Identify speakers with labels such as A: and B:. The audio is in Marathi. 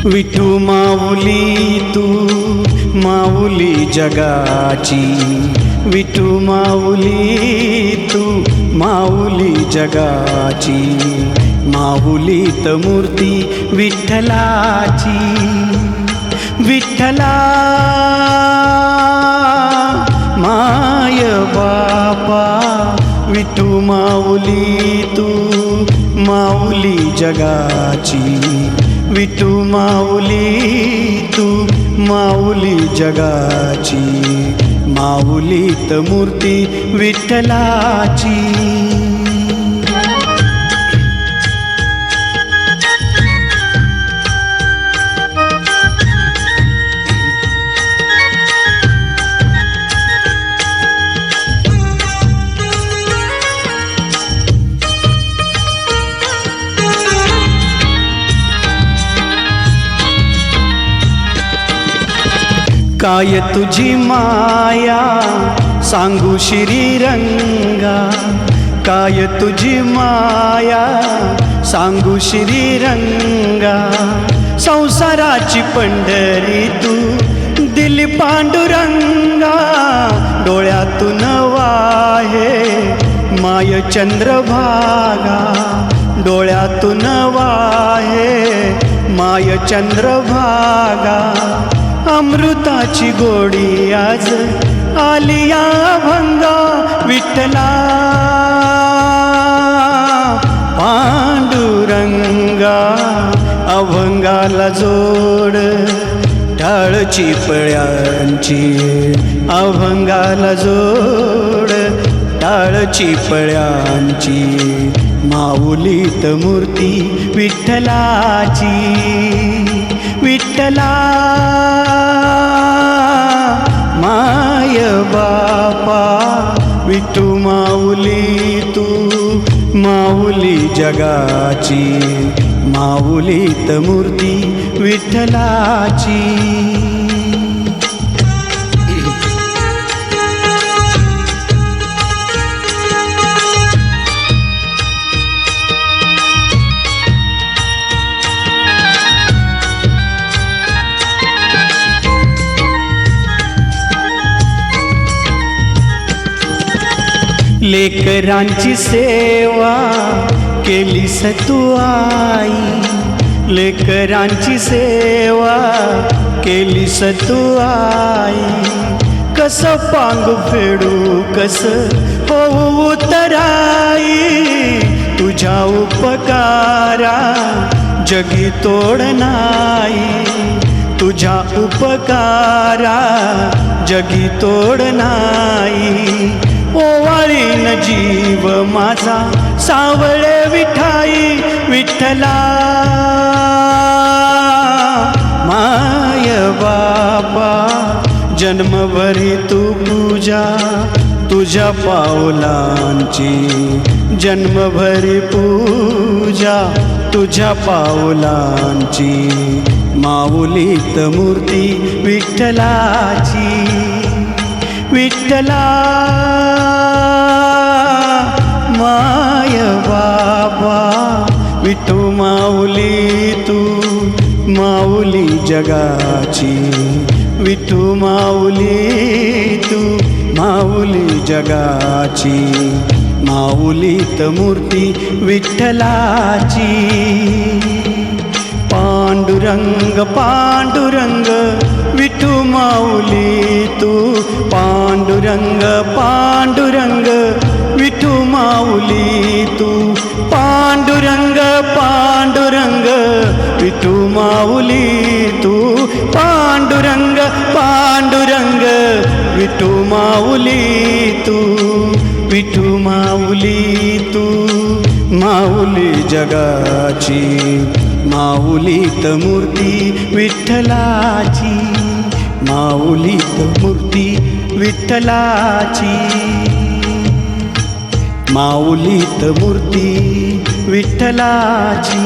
A: विठू माऊली तू माऊली जगाची, विठू माऊली तू माऊली जगाची, माऊलीत मूर्ती विठ्ठलाची. विठ्ठला माय बापा, विठू माऊली तू माऊली जगाची, विठू माऊली तू माऊली जगाची, माऊलीत मूर्ती विठ्ठलाची. काय तुझी माया सांगू श्रीरंगा, काय तुझी माया सांगू श्रीरंगा. संसाराची पंढरी तू दिली पांडुरंगा, डोळ्यातून वाहे माय चंद्रभागा, डोळ्यातून वाहे माय चंद्रभागा. अमृताची गोडी आज आलिया भंगा, विठ्ठला पांडुरंगा. अभंगाला जोड टाळ चिपळ्यांची, अभंगाला जोड टाळ चिपळ्यांची, माऊलीत मूर्ती विठ्ठलाची. विठ्ठला माय बापा, विठू माऊली तू माऊली जगाची, माऊलीत मूर्ती विठ्ठलाची. लेकरांची सेवा केलीस तू आई, लेकरांची सेवा केलीस तू आई. कस पांग फेडू कस होऊ उतराई, तुझ्या उपकारा जगी तोड नाही, तुझ्या उपकारा जगी तोड नाही. ओवाळीन जीव माझा सावळे विठाई, विठ्ठला माय बाबा. जन्मभरी तू पूजा तुझ्या पावलांची, जन्मभरी पूजा तुझ्या पावलांची, माऊलीत मूर्ती विठ्ठलाची. विठ्ठला माय बाबा, विठू माऊली तू माऊली जगाची, विठू माऊली तू माऊली जगाची, माऊलीत मूर्ती विठ्ठलाची. पांडुरंग पांडुरंग विठू माऊली तू, पांडुरंग पांडुरंग विठू माऊली तू, पांडुरंग पांडुरंग विठू माऊली तू, पांडुरंग पांडुरंग विठू माऊली तू, विठू माऊली तू माऊली जगाची, माऊलीत मूर्ती विठ्ठलाची, माऊलीत मूर्ती विठ्ठलाची, माऊलीत मूर्ती विठ्ठलाची.